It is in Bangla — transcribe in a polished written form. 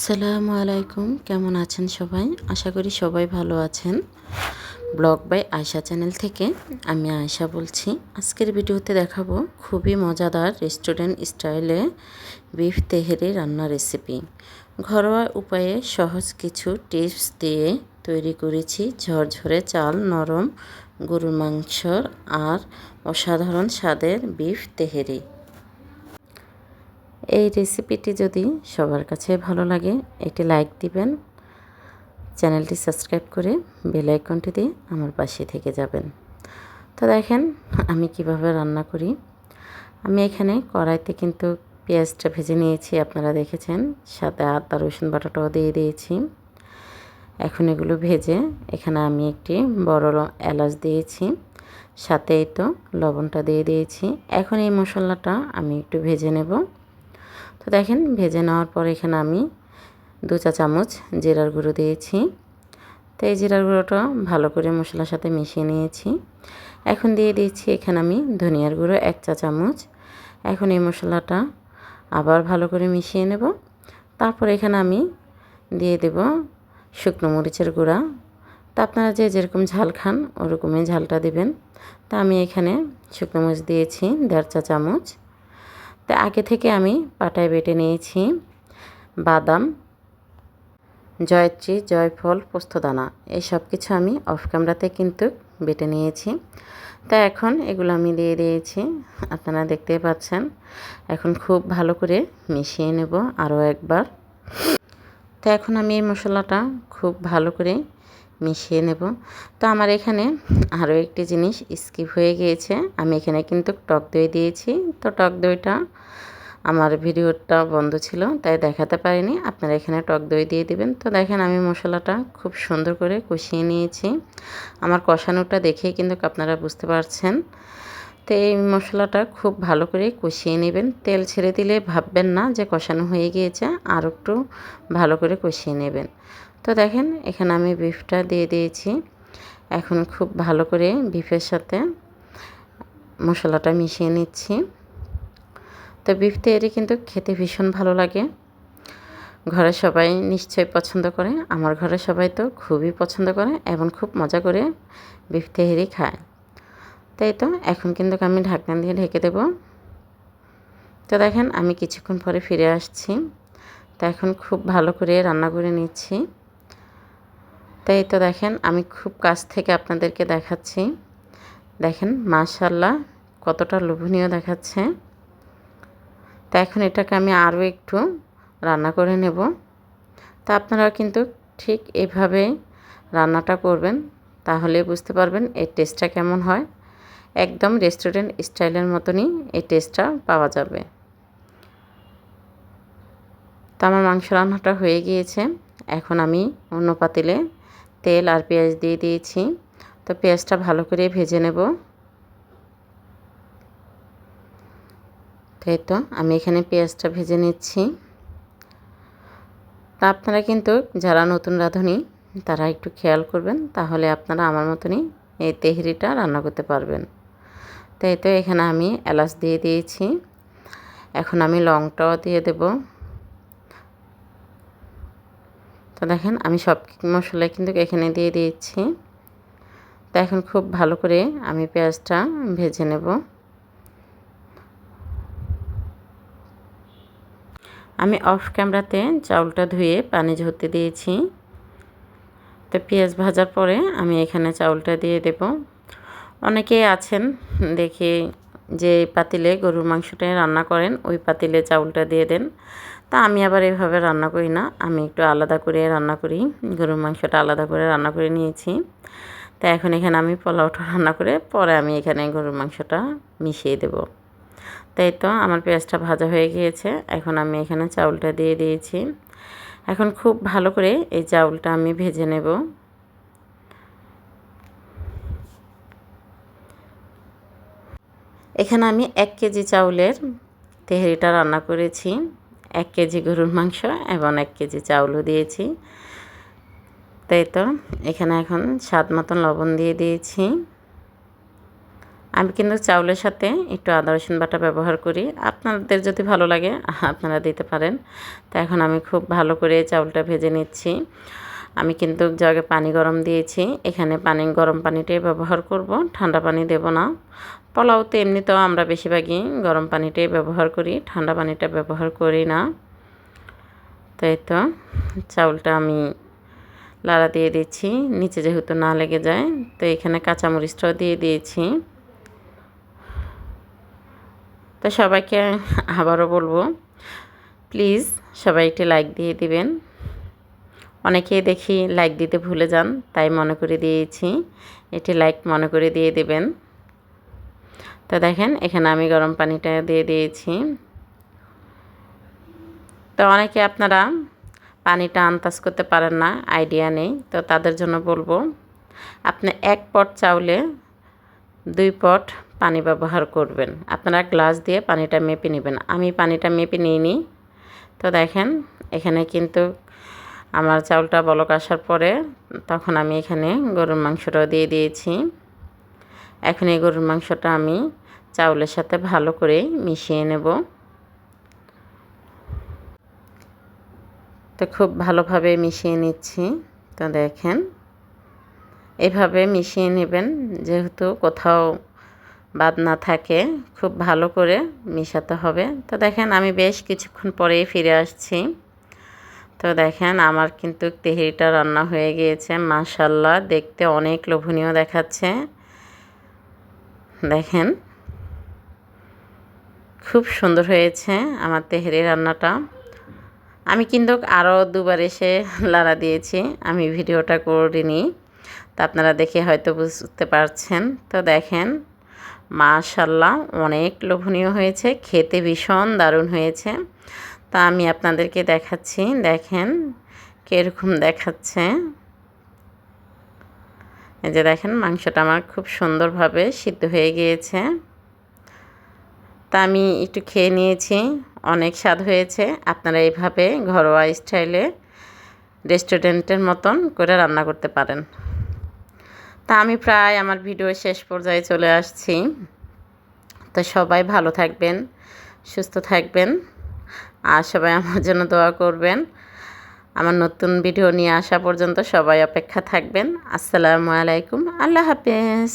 আসসালামু আলাইকুম, কেমন আছেন সবাই? আশা করি সবাই ভালো আছেন। ব্লগ বাই আয়শা চ্যানেল থেকে আমি আয়শা বলছি। আজকের ভিডিওতে দেখাবো খুবই মজাদার রেস্টুরেন্ট স্টাইলে বিফ তেহেরি রান্নার রেসিপি। ঘরোয়া উপায়ে সহজ কিছু টিপস দিয়ে তৈরি করেছি ঝরঝরে চাল নরম গরুর মাংসর আর অসাধারণ স্বাদের বিফ তেহেরি। এই রেসিপিটি যদি সবার কাছে ভালো লাগে একটি লাইক দিবেন, চ্যানেলটি সাবস্ক্রাইব করে বেল আইকনটি দিয়ে আমার পাশে থেকে যাবেন। তো দেখেন আমি কিভাবে রান্না করি। আমি এখানে কড়াইতে কিন্তু পেঁয়াজটা ভেজে নিয়েছি, আপনারা দেখেছেন, সাথে আদা রসুন বাটাটাও দিয়ে দিয়েছি। এখন এগুলো ভেজে এখানে আমি একটি বড় এলাচ দিয়েছি, সাথে এই তো লবণটা দিয়ে দিয়েছি। এখন এই মশলাটা আমি একটু ভেজে নেব। তো দেখেন ভেজে নেওয়ার পর এখানে আমি 2 চা চামচ জিরার গুঁড়ো দিয়েছি। তো এই জিরার গুঁড়োটা ভালো করে মশলার সাথে মিশিয়ে নিয়েছি। এখন দিয়ে দিয়েছি এখানে আমি ধনিয়ার গুঁড়ো 1 চা চামচ। এখন এই মশলাটা আবার ভালো করে মিশিয়ে নেব। তারপর এখানে আমি দিয়ে দেব শুকনো মরিচের গুঁড়া। তা আপনারা যে যেরকম ঝাল খান ওরকমই ঝালটা দিবেন। তা আমি এখানে শুকনো মরিচ দিয়েছি 1.5 চা চামচ। তো আগে থেকে আমি পাটায় বেটে নিয়েছি বাদাম, জয়ত্রী, জয়ফল, পোস্তদানা, এই সব কিছু আমি অফ ক্যামেরাতে কিন্তু বেটে নিয়েছি। তা এখন এগুলো আমি দিয়ে দিয়েছি, আপনারা দেখতেই পাচ্ছেন। এখন খুব ভালো করে মিশিয়ে নেব আরও একবার। তো এখন আমি এই মশলাটা খুব ভালো করে মিশিয়ে নেব। তো আমার এখানে আরও একটি জিনিস স্কিপ হয়ে গিয়েছে, আমি এখানে কিন্তু টক দই দিয়েছি। তো টক দইটা আমার ভিডিওটা বন্ধ ছিল তাই দেখাতে পারিনি, আপনারা এখানে টক দই দিয়ে দিবেন। তো দেখেন আমি মশলাটা খুব সুন্দর করে কষিয়ে নিয়েছি, আমার কষানোটা দেখেই কিন্তু আপনারা বুঝতে পারছেন। তো এই মশলাটা খুব ভালো করে কষিয়ে নেবেন, তেল ছেড়ে দিলে ভাববেন না যে কষানো হয়ে গিয়েছে, আর একটু ভালো করে কষিয়ে নেবেন। তো দেখেন এখানে আমি বিফটা দিয়ে দিয়েছি। এখন খুব ভালো করে বিফের সাথে মশলাটা মিশিয়ে নিচ্ছি। তো বিফ তেহারি কিন্তু খেতে ভীষণ ভালো লাগে, ঘরের সবাই নিশ্চয়ই পছন্দ করে, আমার ঘরের সবাই তো খুবই পছন্দ করে এবং খুব মজা করে বিফ তেহারি খায়। তাই তো এখন কিন্তু আমি ঢাকনা দিয়ে ঢেকে দেব। তো দেখেন আমি কিছুক্ষণ পরে ফিরে আসছি। তো এখন খুব ভালো করে রান্না করে নিচ্ছি। তাই তো দেখেন আমি খুব কাছ থেকে আপনাদেরকে দেখাচ্ছি, দেখেন মাশাআল্লাহ কতটা লোভনীয় দেখাচ্ছে। তো এখন এটাকে আমি আরও একটু রান্না করে নেব। তা আপনারা কিন্তু ঠিক এভাবে রান্নাটা করবেন, তাহলে বুঝতে পারবেন এর টেস্টটা কেমন হয়। একদম রেস্টুরেন্ট স্টাইলের মতনই এই টেস্টটা পাওয়া যাবে। তো আমার মাংস রান্নাটা হয়ে গিয়েছে। এখন আমি অন্য পাতিলে তেল আর পেঁয়াজ দিয়ে দিয়েছি। তো পেঁয়াজটা ভালো করে ভেজে নেব। তাই তো আমি এখানে পেঁয়াজটা ভেজে নিচ্ছি। তা আপনারা কিন্তু যারা নতুন রাঁধুনি তারা একটু খেয়াল করবেন, তাহলে আপনারা আমার মতনই এই তেহারিটা রান্না করতে পারবেন। তাই তো এখানে আমি এলাচ দিয়ে দিয়েছি। এখন আমি লংটাও দিয়ে দেব। তো দেখেন আমি সব মশলা কিন্তু এখানে দিয়ে দিয়েছি। তো এখন খুব ভালো করে আমি পেঁয়াজটা ভেজে নেব। আমি অফ ক্যামেরাতে চাউলটা ধুয়ে পানি ঝরতে দিয়েছি। তো পেঁয়াজ ভাজার পরে আমি এখানে চাউলটা দিয়ে দেব। অনেকেই আছেন দেখি যে পাতিলে গরুর মাংসটা রান্না করেন ওই পাতিলে চাউলটা দিয়ে দেন। তা আমি আবার এভাবে রান্না করি না, আমি একটু আলাদা করে রান্না করি, গরুর মাংসটা আলাদা করে রান্না করে নিয়েছি। তা এখন এখানে আমি পোলাওটা রান্না করে পরে আমি এখানে গরুর মাংসটা মিশিয়ে দেব। তাই তো আমার পেঁয়াজটা ভাজা হয়ে গিয়েছে, এখন আমি এখানে চাউলটা দিয়ে দিয়েছি। এখন খুব ভালো করে এই চাউলটা আমি ভেজে নেব। এখানে আমি 1 কেজি চাউলের তেহারিটা রান্না করেছি, 1 কেজি গরুর মাংস এবং 1 কেজি চাউলও দিয়েছি। তাই তো এখানে এখন স্বাদ মতন লবণ দিয়ে দিয়েছি। আমি কিন্তু চাউলের সাথে একটু আদা রসুন বাটা ব্যবহার করি, আপনাদের যদি ভালো লাগে আপনারা দিতে পারেন। তো এখন আমি খুব ভালো করে চাউলটা ভেজে নিচ্ছি। আমি কিন্তু জগে পানি গরম দিয়েছি, এখানে গরম পানিটাই ব্যবহার করব, ঠান্ডা পানি দেব না। পোলাওতে এমনিতেও আমরা বেশিরভাগই গরম পানিটাই ব্যবহার করি, ঠান্ডা পানিটা ব্যবহার করি না। তাই তো চাউলটা আমি লাড়া দিয়ে দিচ্ছি, নিচে যেহেতু না লেগে যায়। তো এখানে কাঁচামরিচটাও দিয়ে দিয়েছি। তো সবাইকে আবারও বলবো, প্লিজ সবাই একটি লাইক দিয়ে দিবেন। অনেকেই দেখি লাইক দিতে ভুলে যান, তাই মনে করে দিয়েছি, এটি লাইক মনে করে দিয়ে দিবেন। তো দেখেন এখানে আমি গরম পানিটা দিয়ে দিয়েছি। তো অনেকে আপনারা পানিটা আন্দাজ করতে পারেন না, আইডিয়া নেই, তো তাদের জন্য বলবো, আপনি 1 পট চাউলে 2 পট পানি ব্যবহার করবেন। আপনারা গ্লাস দিয়ে পানিটা মেপে নেবেন, আমি পানিটা মেপে নিইনি। তো দেখেন এখানে কিন্তু আমার চাউলটা বলক আসার পরে তখন আমি এখানে গরুর মাংসটাও দিয়ে দিয়েছি। এখন এই গরুর মাংসটা আমি চাউলের সাথে ভালো করে মিশিয়ে নেব। তো খুব ভালোভাবে মিশিয়ে নিচ্ছি। তো দেখেন এভাবে মিশিয়ে নেবেন, যেহেতু কোথাও বাদ না থাকে, খুব ভালো করে মিশাতে হবে। তো দেখেন আমি বেশ কিছুক্ষণ পরেই ফিরে আসছি। তো দেখেন আমার কিন্তু তেহেরিটা রান্না হয়ে গিয়েছে, মাশাআল্লাহ দেখতে অনেক লোভনীয় দেখাচ্ছে। দেখেন খুব সুন্দর হয়েছে আমার তেহেরি রান্নাটা। আমি কিন্তু আরও 2বার এসে লাড়া দিয়েছি, আমি ভিডিওটা করিনি, তো আপনারা দেখে হয়তো বুঝতে পারছেন। তো দেখেন মাশাআল্লাহ অনেক লোভনীয় হয়েছে, খেতে ভীষণ দারুণ হয়েছে। তা আমি আপনাদেরকে দেখাচ্ছি, দেখেন কীরকম দেখাচ্ছে। এই যে দেখেন মাংসটা আমার খুব সুন্দরভাবে সিদ্ধ হয়ে গিয়েছে। তা আমি একটু খেয়ে নিয়েছি, অনেক স্বাদ হয়েছে। আপনারা এইভাবে ঘরোয়া স্টাইলে রেস্টুরেন্টের মতন করে রান্না করতে পারেন। তা আমি প্রায় আমার ভিডিও শেষ পর্যায়ে চলে আসছি। তো সবাই ভালো থাকবেন, সুস্থ থাকবেন, আর সবাই আমার জন্য দোয়া করবেন। আমার নতুন ভিডিও নিয়ে আসা পর্যন্ত সবাই অপেক্ষা থাকবেন। আসসালামু আলাইকুম, আল্লাহ হাফেজ।